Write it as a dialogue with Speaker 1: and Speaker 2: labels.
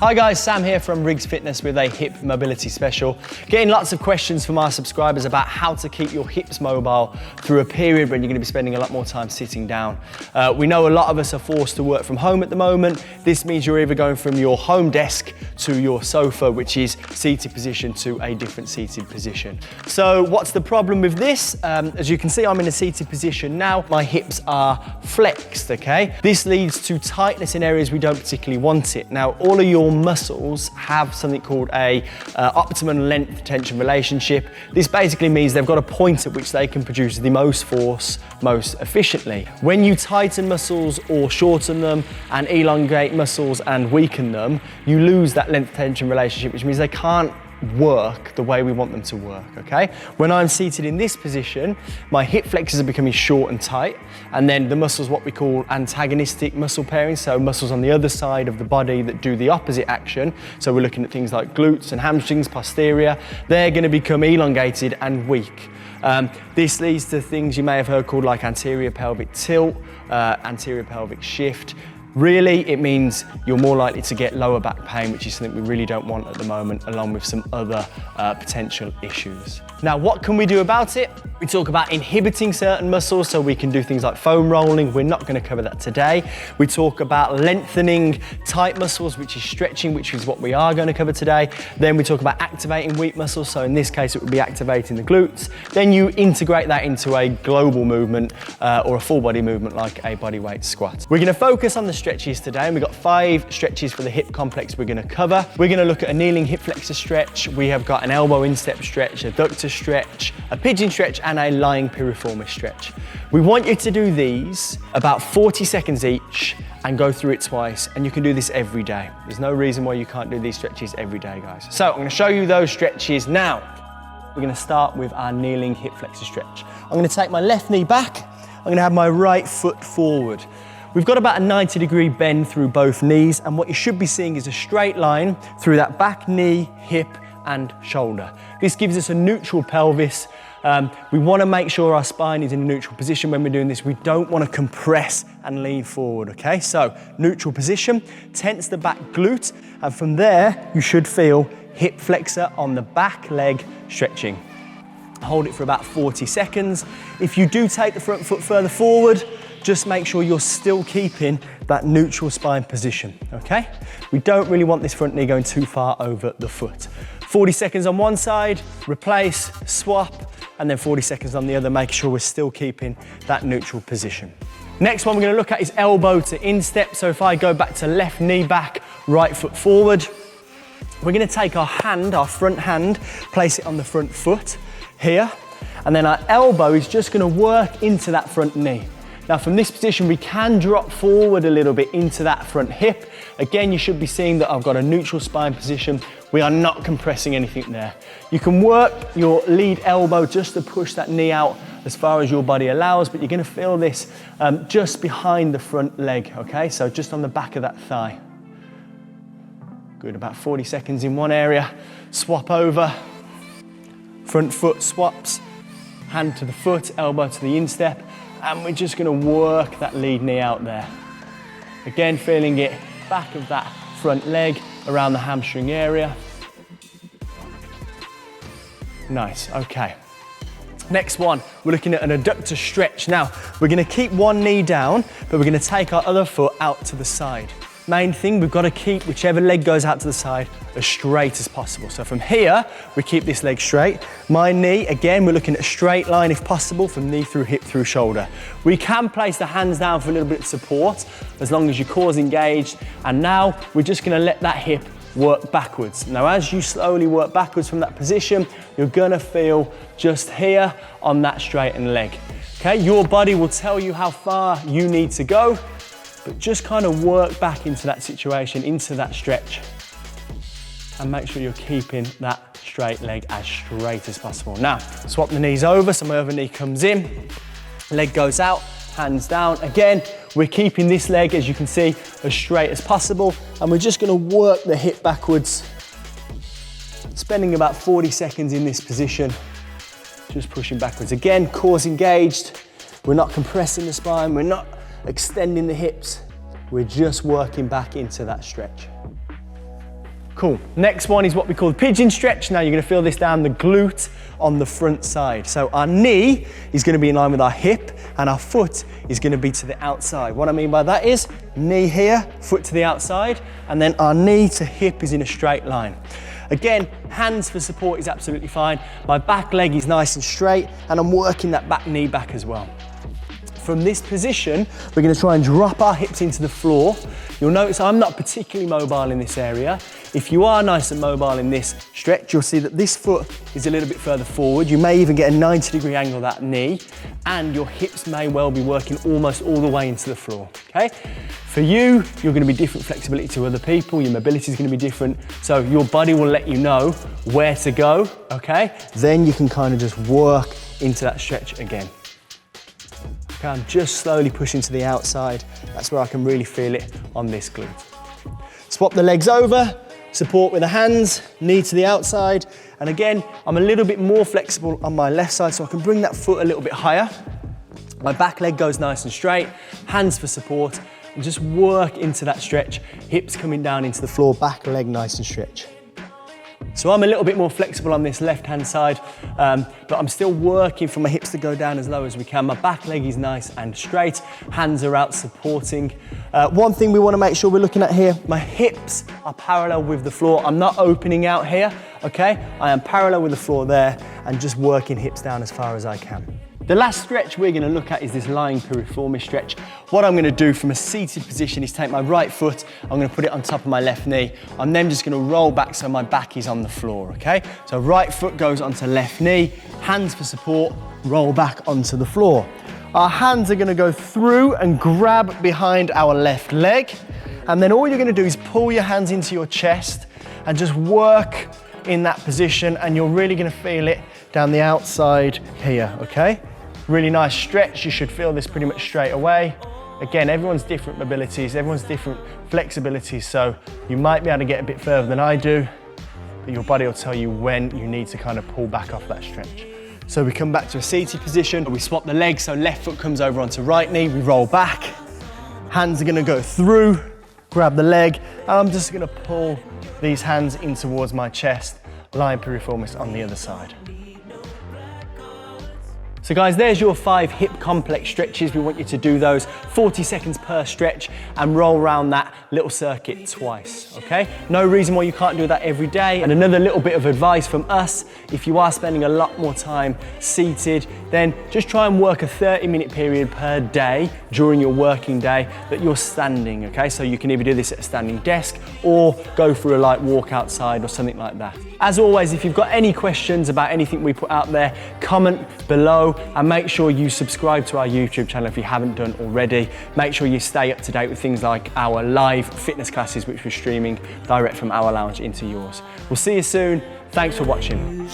Speaker 1: Hi guys, Sam here from Riggs Fitness with a hip mobility special. Getting lots of questions from our subscribers about how to keep your hips mobile through a period when you're going to be spending a lot more time sitting down. We know a lot of us are forced to work from home at the moment. This means you're either going from your home desk to your sofa, which is seated position, to a different seated position. So what's the problem with this? As you can see, I'm in a seated position now. My hips are flexed, okay? This leads to tightness in areas we don't particularly want it. Now, all of your muscles have something called a optimum length tension relationship. This basically means they've got a point at which they can produce the most force most efficiently. When you tighten muscles or shorten them and elongate muscles and weaken them, you lose that length tension relationship, which means they can't work the way we want them to work, okay? When I'm seated in this position, my hip flexors are becoming short and tight, and then the muscles, what we call antagonistic muscle pairing, so muscles on the other side of the body that do the opposite action, so we're looking at things like glutes and hamstrings, posterior, they're going to become elongated and weak. This leads to things you may have heard called like anterior pelvic tilt, anterior pelvic shift. Really, it means you're more likely to get lower back pain, which is something we really don't want at the moment, along with some other potential issues. Now, what can we do about it? We talk about inhibiting certain muscles, so we can do things like foam rolling. We're not going to cover that today. We talk about lengthening tight muscles, which is stretching, which is what we are going to cover today. Then we talk about activating weak muscles, so in this case, it would be activating the glutes. Then you integrate that into a global movement or a full body movement like a bodyweight squat. We're going to focus on the stretches today, and we've got 5 stretches for the hip complex we're going to cover. We're going to look at a kneeling hip flexor stretch. We have got an elbow instep stretch, a adductor stretch, a pigeon stretch, and a lying piriformis stretch. We want you to do these about 40 seconds each and go through it twice, and you can do this every day. There's no reason why you can't do these stretches every day, guys. So I'm going to show you those stretches now. We're going to start with our kneeling hip flexor stretch. I'm going to take my left knee back. I'm going to have my right foot forward. We've got about a 90-degree bend through both knees, and what you should be seeing is a straight line through that back knee, hip, and shoulder. This gives us a neutral pelvis. We want to make sure our spine is in a neutral position when we're doing this. We don't want to compress and lean forward, okay? So, neutral position, tense the back glute, and from there, you should feel hip flexor on the back leg stretching. Hold it for about 40 seconds. If you do take the front foot further forward, just make sure you're still keeping that neutral spine position, okay? We don't really want this front knee going too far over the foot. 40 seconds on one side, replace, swap, and then 40 seconds on the other, making sure we're still keeping that neutral position. Next one we're going to look at is elbow to instep. So if I go back to left knee back, right foot forward, we're going to take our hand, our front hand, place it on the front foot here, and then our elbow is just going to work into that front knee. Now from this position, we can drop forward a little bit into that front hip. Again, you should be seeing that I've got a neutral spine position. We are not compressing anything there. You can work your lead elbow just to push that knee out as far as your body allows, but you're gonna feel this just behind the front leg, okay? So just on the back of that thigh. Good, about 40 seconds in one area. Swap over, front foot swaps, hand to the foot, elbow to the instep, and we're just gonna work that lead knee out there. Again, feeling it back of that front leg, around the hamstring area. Nice, okay. Next one, we're looking at an adductor stretch. Now, we're gonna keep one knee down, but we're gonna take our other foot out to the side. Main thing, we've got to keep whichever leg goes out to the side as straight as possible. So from here, we keep this leg straight. My knee, again, we're looking at a straight line if possible, from knee through hip through shoulder. We can place the hands down for a little bit of support, as long as your core's engaged. And now we're just gonna let that hip work backwards. Now, as you slowly work backwards from that position, you're gonna feel just here on that straightened leg. Okay, your body will tell you how far you need to go, but just kind of work back into that situation, into that stretch, and make sure you're keeping that straight leg as straight as possible. Now, swap the knees over, so my other knee comes in, leg goes out, hands down. Again, we're keeping this leg, as you can see, as straight as possible, and we're just gonna work the hip backwards, spending about 40 seconds in this position, just pushing backwards. Again, core's engaged, we're not compressing the spine, we're not extending the hips, we're just working back into that stretch. Cool. Next one is what we call the pigeon stretch. Now you're gonna feel this down the glute on the front side. So our knee is gonna be in line with our hip and our foot is gonna be to the outside. What I mean by that is knee here, foot to the outside, and then our knee to hip is in a straight line. Again, hands for support is absolutely fine. My back leg is nice and straight and I'm working that back knee back as well. From this position, we're gonna try and drop our hips into the floor. You'll notice I'm not particularly mobile in this area. If you are nice and mobile in this stretch, you'll see that this foot is a little bit further forward. You may even get a 90-degree angle of that knee, and your hips may well be working almost all the way into the floor, okay? For you, you're gonna be different flexibility to other people. Your mobility is gonna be different. So your body will let you know where to go, okay? Then you can kind of just work into that stretch again. Okay, I'm just slowly pushing to the outside. That's where I can really feel it on this glute. Swap the legs over, support with the hands, knee to the outside. And again, I'm a little bit more flexible on my left side so I can bring that foot a little bit higher. My back leg goes nice and straight, hands for support, and just work into that stretch. Hips coming down into the floor, back leg nice and stretch. So I'm a little bit more flexible on this left-hand side, but I'm still working for my hips to go down as low as we can. My back leg is nice and straight, hands are out supporting. One thing we want to make sure we're looking at here, my hips are parallel with the floor. I'm not opening out here, okay? I am parallel with the floor there and just working hips down as far as I can. The last stretch we're going to look at is this lying piriformis stretch. What I'm going to do from a seated position is take my right foot, I'm going to put it on top of my left knee. I'm then just going to roll back so my back is on the floor, okay? So right foot goes onto left knee, hands for support, roll back onto the floor. Our hands are going to go through and grab behind our left leg. And then all you're going to do is pull your hands into your chest and just work in that position, and you're really going to feel it down the outside here, okay? Really nice stretch. You should feel this pretty much straight away. Again, everyone's different mobilities, everyone's different flexibilities, so you might be able to get a bit further than I do, but your body will tell you when you need to kind of pull back off that stretch. So we come back to a seated position, we swap the legs, so left foot comes over onto right knee, we roll back, hands are gonna go through, grab the leg, and I'm just gonna pull these hands in towards my chest, lying piriformis on the other side. So guys, there's your 5 hip complex stretches. We want you to do those 40 seconds per stretch and roll around that little circuit twice, okay? No reason why you can't do that every day. And another little bit of advice from us, if you are spending a lot more time seated, then just try and work a 30-minute period per day during your working day that you're standing, okay? So you can either do this at a standing desk or go for a light walk outside or something like that. As always, if you've got any questions about anything we put out there, comment below and make sure you subscribe to our YouTube channel if you haven't done already. Make sure you stay up to date with things like our live fitness classes, which we're streaming direct from our lounge into yours. We'll see you soon. Thanks for watching.